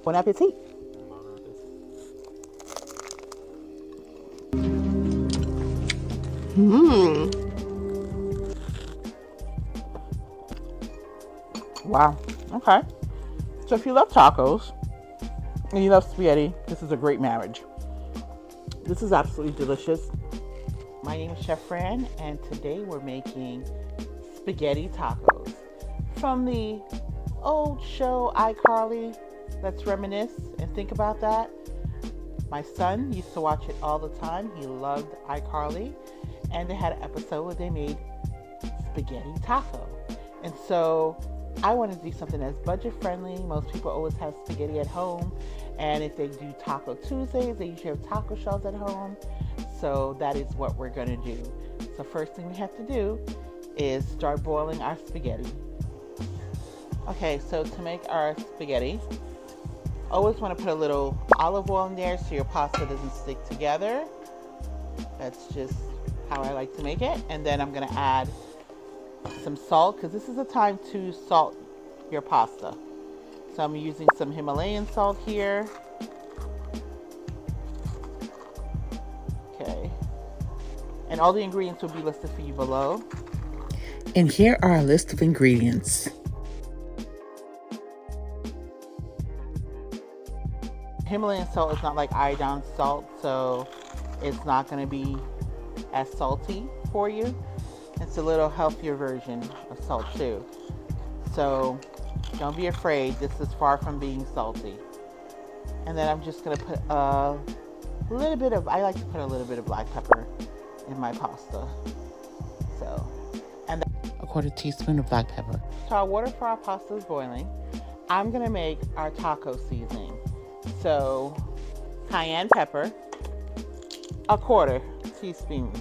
Bon appetit. Mmm. Wow. Okay. So if you love tacos and you love spaghetti, this is a great marriage. This is absolutely delicious. My name is Chef Fran, and today we're making spaghetti tacos from the old show iCarly. Let's reminisce and think about that. My son used to watch it all the time. He loved iCarly, and they had an episode where they made spaghetti taco. And so I wanted to do something that's budget friendly. Most people always have spaghetti at home, and if they do Taco Tuesdays, they usually have taco shells at home. So that is what we're going to do. So first thing we have to do is start boiling our spaghetti. Okay, so to make our spaghetti, always want to put a little olive oil in there so your pasta doesn't stick together. That's just how I like to make it. And then I'm going to add some salt, because this is the time to salt your pasta. So I'm using some Himalayan salt here. Okay. And all the ingredients will be listed for you below. And here are a list of ingredients. Himalayan salt is not like iodine salt, so it's not going to be as salty for you. It's a little healthier version of salt too. So don't be afraid, this is far from being salty. And then I'm just going to put a little bit of, I like to put a little bit of black pepper in my pasta. So, and a quarter teaspoon of black pepper. So our water for our pasta is boiling. I'm going to make our taco seasoning. So cayenne pepper, a quarter teaspoon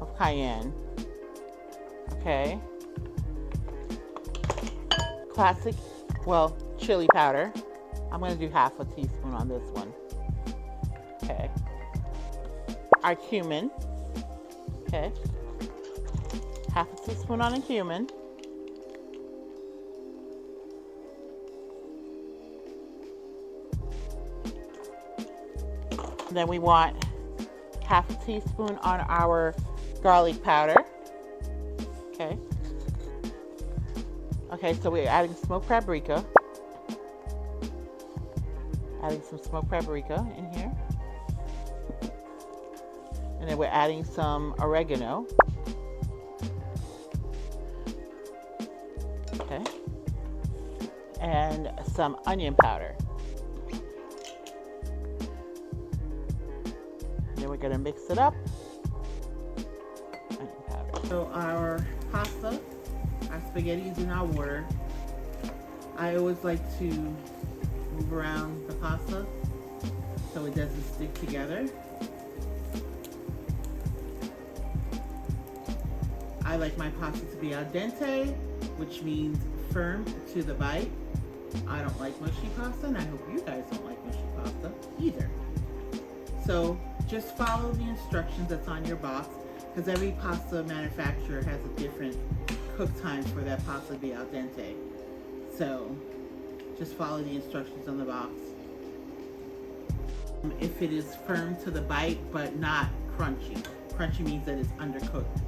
of cayenne. Okay. Classic, well, chili powder. I'm going to do half a teaspoon on this one. Okay. Our cumin. Okay. Half a teaspoon on the cumin. Then we want half a teaspoon on our garlic powder. Okay. Okay, so we're adding smoked paprika. Adding some smoked paprika in here. And then we're adding some oregano. Okay. And some onion powder. Then we're gonna mix it up. Onion powder. So our pasta, our spaghetti is in our water. I always like to move around the pasta so it doesn't stick together. I like my pasta to be al dente, which means firm to the bite. I don't like mushy pasta, and I hope you guys don't like mushy pasta either. So just follow the instructions that's on your box, because every pasta manufacturer has a different cook time for that pasta to be al dente. So just follow the instructions on the box. If it is firm to the bite but not crunchy. Crunchy means that it's undercooked.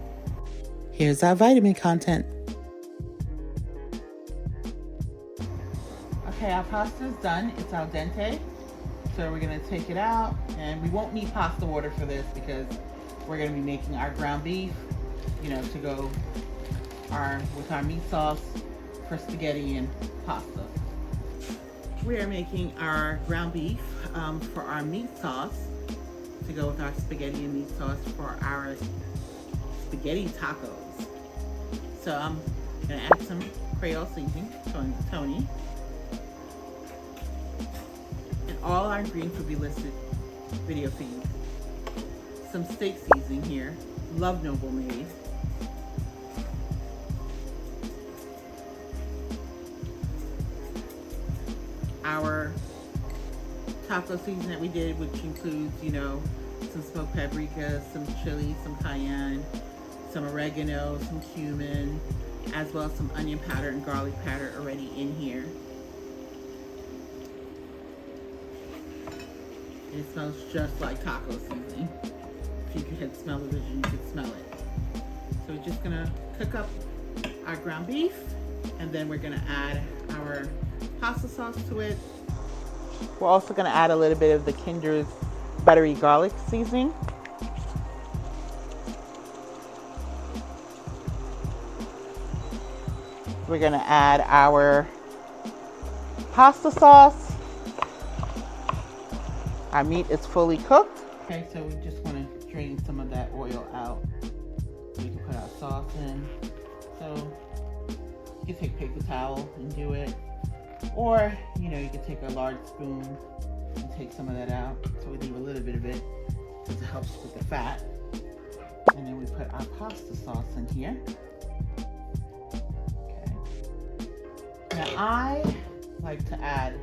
Here's our vitamin content. Okay, our pasta is done. It's al dente. So we're gonna take it out, and we won't need pasta water for this because we're gonna be making our ground beef, you know, to go with our meat sauce for spaghetti and pasta. We are making our ground beef for our meat sauce to go with our spaghetti and meat sauce for our spaghetti tacos. So I'm gonna add some Creole seasoning, Tony. And all our ingredients will be listed video for you. Some steak seasoning here, Love Noble made. Our taco season that we did, which includes, you know, some smoked paprika, some chili, some cayenne, some oregano, some cumin, as well as some onion powder and garlic powder already in here. It smells just like taco seasoning. If you could smell the vision, you could smell it. So we're just gonna cook up our ground beef, and then we're gonna add our pasta sauce to it. We're also gonna add a little bit of the Kinder's buttery garlic seasoning. We're gonna add our pasta sauce. Our meat is fully cooked. Okay, so we just want to drain some of that oil out. We can put our sauce in. So you can take paper towel and do it. Or, you know, you can take a large spoon and take some of that out. So we leave a little bit of it because it helps with the fat. And then we put our pasta sauce in here. Okay. Now I like to add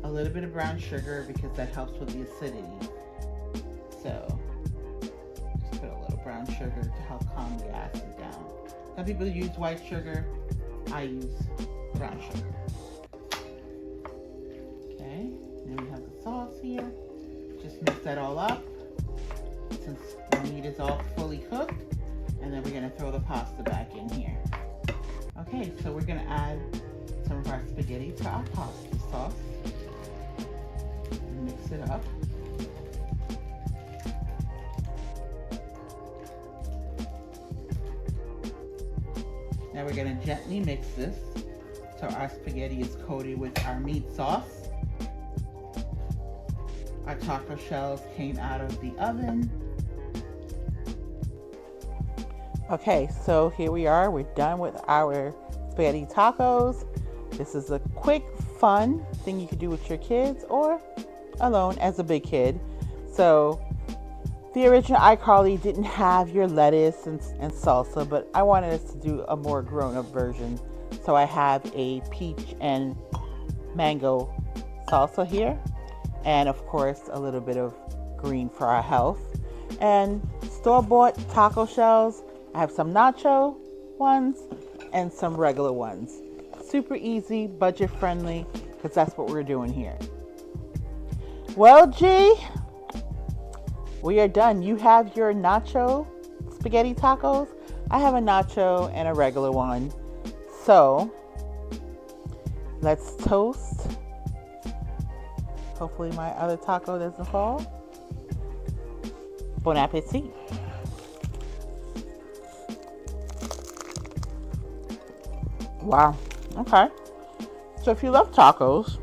a little bit of brown sugar because that helps with the acidity. So just put a little brown sugar to help calm the acid down. Some people use white sugar. I use brown sugar. Okay, then we have the sauce here. Just mix that all up since the meat is all fully cooked. And then we're gonna throw the pasta back in here. Okay, so we're gonna add some of our spaghetti to our pasta sauce. Mix it up. Now we're going to gently mix this so our spaghetti is coated with our meat sauce. Our taco shells came out of the oven. Okay, so here we are. We're done with our spaghetti tacos. This is a quick, fun thing you could do with your kids or alone as a big kid. So the original iCarly didn't have your lettuce and salsa, but I wanted us to do a more grown-up version. So I have a peach and mango salsa here, and of course a little bit of green for our health. And store-bought taco shells. I have some nacho ones and some regular ones. Super easy, budget friendly, because that's what we're doing here. Well, G, we are done. You have your nacho spaghetti tacos. I have a nacho and a regular one. So let's toast. Hopefully my other taco doesn't fall. Bon appetit. Wow. Okay. So if you love tacos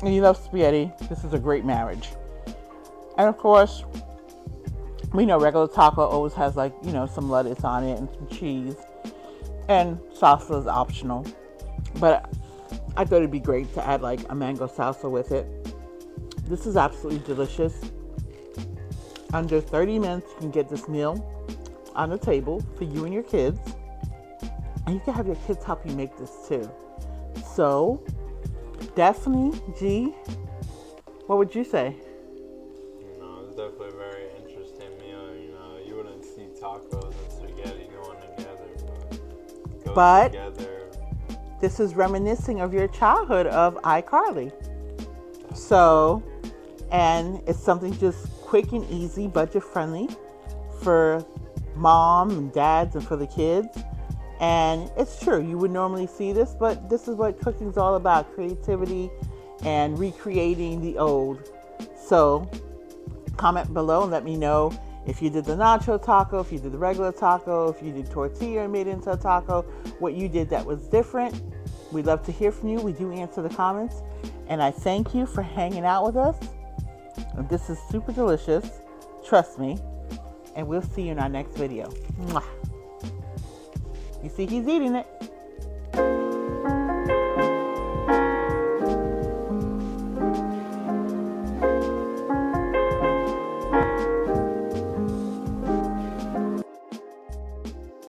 and you love spaghetti, this is a great marriage. And of course, we know regular taco always has, like, you know, some lettuce on it and some cheese. And salsa is optional. But I thought it'd be great to add like a mango salsa with it. This is absolutely delicious. Under 30 minutes, you can get this meal on the table for you and your kids. And you can have your kids help you make this too. So, definitely, G, what would you say? You know, it's definitely a very interesting meal. You know, you wouldn't see tacos and spaghetti going together, but together. This is reminiscing of your childhood of iCarly. So, and it's something just quick and easy, budget friendly for mom and dads and for the kids. And it's true, you would normally see this, but this is what cooking's all about, creativity and recreating the old. So comment below and let me know if you did the nacho taco, if you did the regular taco, if you did tortilla and made it into a taco, what you did that was different. We'd love to hear from you. We do answer the comments. And I thank you for hanging out with us. This is super delicious. Trust me. And we'll see you in our next video. Mwah. You see, he's eating it.